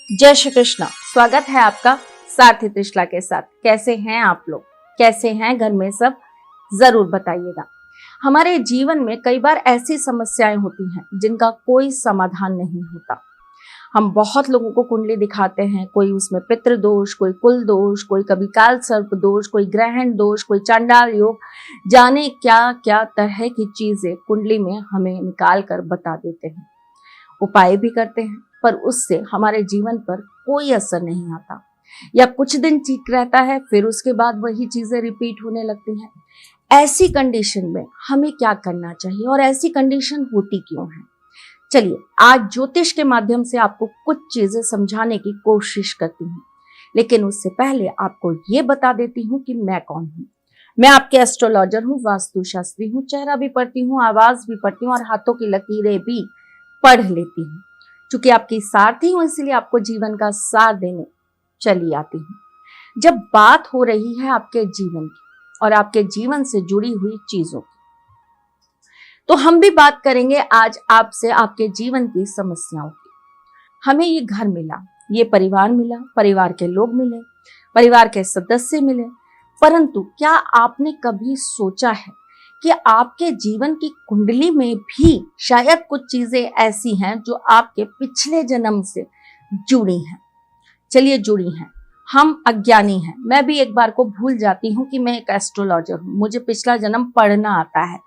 जय श्री कृष्ण। स्वागत है आपका सारथी त्रिशला के साथ। कैसे हैं आप लोग? कैसे हैं घर में सब? जरूर बताइएगा। हमारे जीवन में कई बार ऐसी समस्याएं होती हैं जिनका कोई समाधान नहीं होता। हम बहुत लोगों को कुंडली दिखाते हैं, कोई उसमें पितृदोष, कोई कुल दोष, कोई कभी काल सर्प दोष, कोई ग्रहण दोष, कोई चांडाल योग, जाने क्या क्या तरह की चीजें कुंडली में हमें निकाल कर बता देते हैं। उपाय भी करते हैं, पर उससे हमारे जीवन पर कोई असर नहीं आता, या कुछ दिन ठीक रहता है, फिर उसके बाद वही चीजें रिपीट होने लगती हैं। ऐसी कंडीशन में हमें क्या करना चाहिए और ऐसी कंडीशन होती क्यों है? चलिए आज ज्योतिष के माध्यम से आपको कुछ चीजें समझाने की कोशिश करती हूँ, लेकिन उससे पहले आपको ये बता देती हूँ कि मैं कौन हूँ। मैं आपके एस्ट्रोलॉजर हूँ, वास्तुशास्त्री हूँ, चेहरा भी पढ़ती हूँ, आवाज भी पढ़ती हूँ और हाथों की लकीरें भी पढ़ लेती हूँ। चूंकि आपकी सारथी हूं, इसलिए आपको जीवन का सार देने चली आती हूँ। जब बात हो रही है आपके जीवन की और आपके जीवन से जुड़ी हुई चीजों की, तो हम भी बात करेंगे आज आपसे आपके जीवन की समस्याओं की। हमें ये घर मिला, ये परिवार मिला, परिवार के लोग मिले, परिवार के सदस्य मिले, परंतु क्या आपने कभी सोचा है कि आपके जीवन की कुंडली में भी शायद कुछ चीजें ऐसी हैं जो आपके पिछले जन्म से जुड़ी हैं? चलिए जुड़ी हैं, हम अज्ञानी हैं। मैं भी एक बार को भूल जाती हूँ कि मैं एक एस्ट्रोलॉजर हूँ, मुझे पिछला जन्म पढ़ना आता है,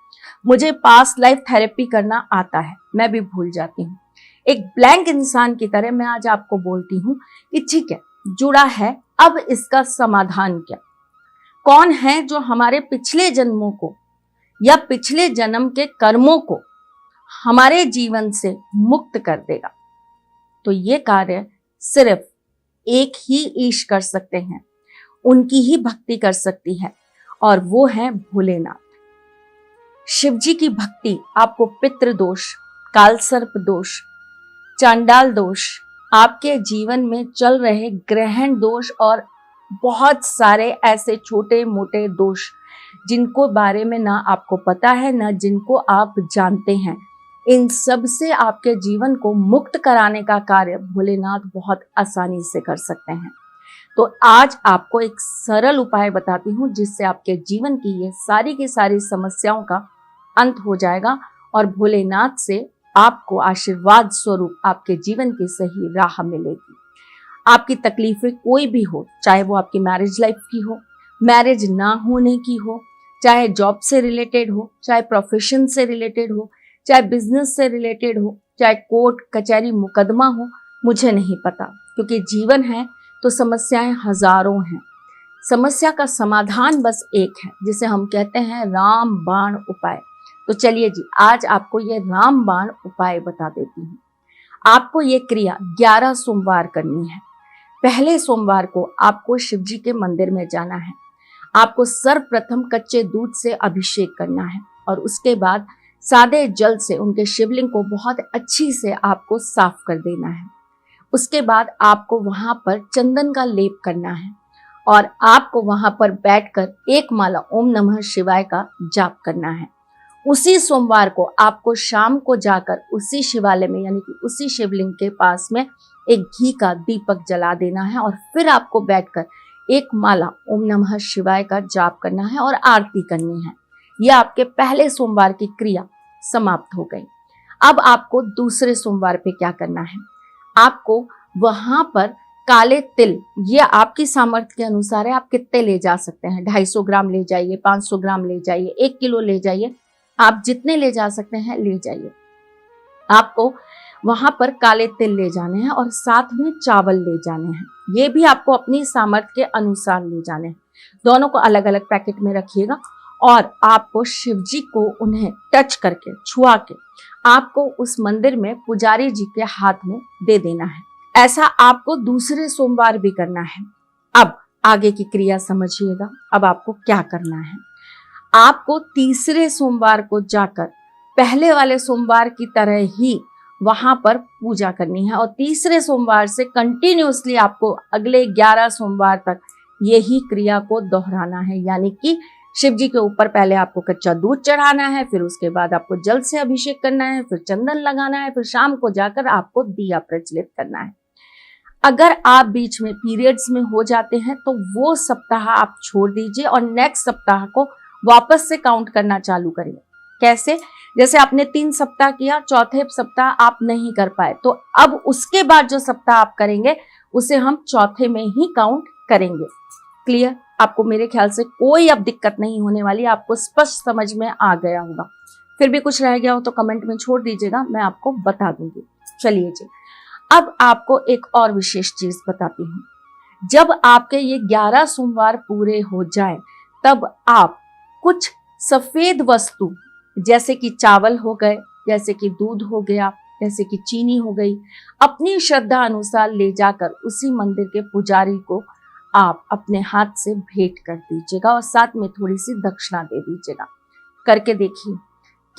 मुझे पास्ट लाइफ थेरेपी करना आता है, मैं भी भूल जाती हूँ। एक ब्लैंक इंसान की तरह मैं आज आपको बोलती हूँ कि ठीक है, जुड़ा है, अब इसका समाधान क्या? कौन है जो हमारे पिछले जन्मों को या पिछले जन्म के कर्मों को हमारे जीवन से मुक्त कर देगा? तो ये कार्य सिर्फ एक ही ईश कर सकते हैं, उनकी ही भक्ति कर सकती है, और वो है भोलेनाथ। शिव जी की भक्ति आपको पितृदोष, काल सर्प दोष, चांडाल दोष, आपके जीवन में चल रहे ग्रहण दोष और बहुत सारे ऐसे छोटे मोटे दोष जिनको बारे में ना आपको पता है ना जिनको आप जानते हैं, इन सब से आपके जीवन को मुक्त कराने का कार्य भोलेनाथ बहुत आसानी से कर सकते हैं। तो आज आपको एक सरल उपाय बताती हूँ जिससे आपके जीवन की ये सारी की सारी समस्याओं का अंत हो जाएगा और भोलेनाथ से आपको आशीर्वाद स्वरूप आपके जीवन की सही राह मिलेगी। आपकी तकलीफें कोई भी हो, चाहे वो आपकी मैरिज लाइफ की हो, मैरिज ना होने की हो, चाहे जॉब से रिलेटेड हो, चाहे प्रोफेशन से रिलेटेड हो, चाहे बिजनेस से रिलेटेड हो, चाहे कोर्ट कचहरी मुकदमा हो, मुझे नहीं पता, क्योंकि जीवन है तो समस्याएं हजारों हैं। समस्या का समाधान बस एक है, जिसे हम कहते हैं राम बाण उपाय। तो चलिए जी, आज आपको ये राम बाण उपाय बता देती हूँ। आपको ये क्रिया 11 सोमवार करनी है। पहले सोमवार को आपको शिव जी के मंदिर में जाना है। आपको सर्वप्रथम कच्चे दूध से अभिषेक करना है और उसके बाद सादे जल से उनके शिवलिंग को बहुत अच्छी से आपको साफ कर देना है। उसके बाद आपको वहां पर चंदन का लेप करना है और आपको वहां पर बैठकर एक माला ओम नमः शिवाय का जाप करना है। उसी सोमवार को आपको शाम को जाकर उसी शिवालय में यानी कि उसी शिवलिंग के पास में एक घी का दीपक जला देना है और फिर आपको बैठकर एक माला ओम नमः शिवाय का जाप करना है और आरती करनी है। यह आपके पहले सोमवार की क्रिया समाप्त हो गई। अब आपको दूसरे सोमवार पे क्या करना है? आपको वहां पर काले तिल, ये आपकी सामर्थ्य के अनुसार है, आप कितने ले जा सकते हैं, 250 ग्राम ले जाइए, 500 ग्राम ले जाइए, 1 किलो ले जाइए, आप जितने ले जा सकते हैं ले जाइए। आपको वहां पर काले तिल ले जाने हैं और साथ में चावल ले जाने हैं। ये भी आपको अपनी सामर्थ्य के अनुसार ले जाने हैं। दोनों को अलग अलग पैकेट में रखिएगा और आपको शिव जी को उन्हें टच करके, छुआ के, आपको उस मंदिर में पुजारी जी के हाथ में दे देना है। ऐसा आपको दूसरे सोमवार भी करना है। अब आगे की क्रिया समझिएगा। अब आपको क्या करना है? आपको तीसरे सोमवार को जाकर पहले वाले सोमवार की तरह ही वहां पर पूजा करनी है और तीसरे सोमवार से कंटिन्यूअसली आपको अगले 11 सोमवार तक यही क्रिया को दोहराना है। यानी कि शिव जी के ऊपर पहले आपको कच्चा दूध चढ़ाना है, फिर उसके बाद आपको जल से अभिषेक करना है, फिर चंदन लगाना है, फिर शाम को जाकर आपको दिया प्रज्वलित करना है। अगर आप बीच में पीरियड्स में हो जाते हैं तो वो सप्ताह आप छोड़ दीजिए और नेक्स्ट सप्ताह को वापस से काउंट करना चालू करिए। कैसे? जैसे आपने 3 सप्ताह किया, चौथे सप्ताह आप नहीं कर पाए, तो अब उसके बाद जो सप्ताह आप करेंगे उसे हम चौथे में ही काउंट करेंगे। क्लियर? आपको मेरे ख्याल से कोई अब दिक्कत नहीं होने वाली, आपको स्पष्ट समझ में आ गया होगा। फिर भी कुछ रह गया हो तो कमेंट में छोड़ दीजिएगा, मैं आपको बता दूंगी। चलिए जी, अब आपको एक और विशेष चीज बताती हूँ। जब आपके ये 11 सोमवार पूरे हो जाए तब आप कुछ सफेद वस्तु जैसे कि चावल हो गए, जैसे कि दूध हो गया, जैसे कि चीनी हो गई, अपनी श्रद्धा अनुसार ले जाकर उसी मंदिर के पुजारी को आप अपने हाथ से भेंट कर दीजिएगा और साथ में थोड़ी सी दक्षिणा दे दीजिएगा। करके देखिए,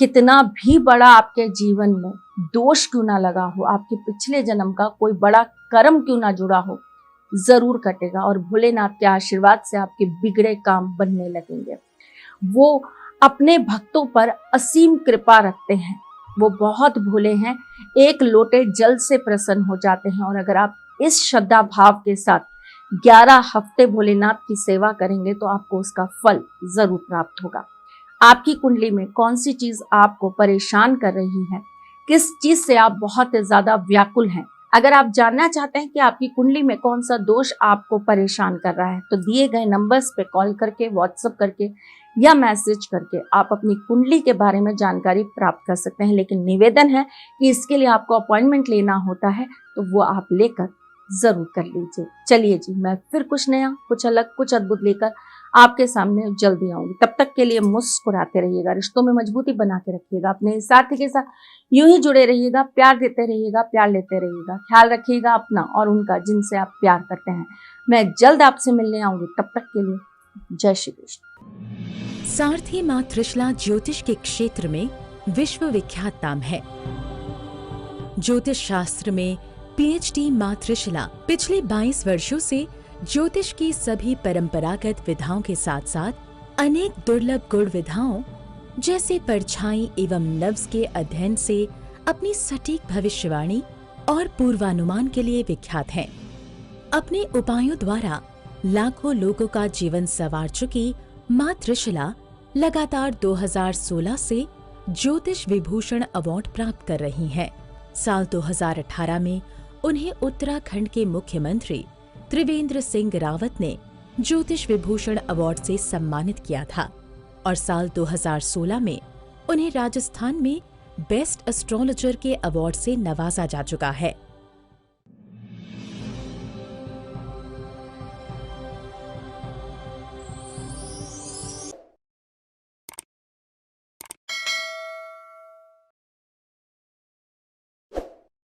कितना भी बड़ा आपके जीवन में दोष क्यों ना लगा हो, आपके पिछले जन्म का कोई बड़ा कर्म क्यों ना जुड़ा हो, जरूर कटेगा और भोलेनाथ के आशीर्वाद से आपके बिगड़े काम बनने लगेंगे। वो अपने भक्तों पर असीम कृपा रखते हैं, वो बहुत भोले हैं, एक लोटे जल से प्रसन्न हो जाते हैं। और अगर आप इस श्रद्धा भाव के साथ 11 हफ्ते भोलेनाथ की सेवा करेंगे तो आपको उसका फल जरूर प्राप्त होगा। आपकी कुंडली में कौन सी चीज आपको परेशान कर रही है, किस चीज से आप बहुत ज्यादा व्याकुल हैं, अगर आप जानना चाहते हैं कि आपकी कुंडली में कौन सा दोष आपको परेशान कर रहा है तो दिए गए नंबर्स पे कॉल करके, व्हाट्सएप करके या मैसेज करके आप अपनी कुंडली के बारे में जानकारी प्राप्त कर सकते हैं। लेकिन निवेदन है कि इसके लिए आपको अपॉइंटमेंट लेना होता है, तो वो आप लेकर जरूर कर लीजिए। चलिए जी, मैं फिर कुछ नया, कुछ अलग, कुछ अद्भुत लेकर आपके सामने जल्दी आऊंगी। तब तक के लिए मुस्कुराते रहिएगा, रिश्तों में मजबूती बना के रखिएगा, अपने साथी के साथ यूं ही जुड़े रहिएगा, प्यार देते रहिएगा, प्यार लेते रहिएगा, ख्याल रखिएगा अपना और उनका जिनसे आप प्यार करते हैं। मैं जल्द आपसे मिलने आऊंगी, तब तक के लिए जय श्री कृष्ण। सारथी मां त्रिशला ज्योतिष के क्षेत्र में विश्व विख्यात नाम है। ज्योतिष शास्त्र में पीएचडी मां त्रिशला पिछले 22 वर्षों से ज्योतिष की सभी परंपरागत विधाओं के साथ साथ अनेक दुर्लभ गुण विधाओं जैसे परछाई एवं नव्स के अध्ययन से अपनी सटीक भविष्यवाणी और पूर्वानुमान के लिए विख्यात हैं। अपने उपायों द्वारा लाखों लोगों का जीवन संवार चुकी मां त्रिशला लगातार 2016 से ज्योतिष विभूषण अवार्ड प्राप्त कर रही हैं। साल 2018 में उन्हें उत्तराखंड के मुख्यमंत्री त्रिवेंद्र सिंह रावत ने ज्योतिष विभूषण अवार्ड से सम्मानित किया था और साल 2016 में उन्हें राजस्थान में बेस्ट एस्ट्रोलॉजर के अवार्ड से नवाजा जा चुका है।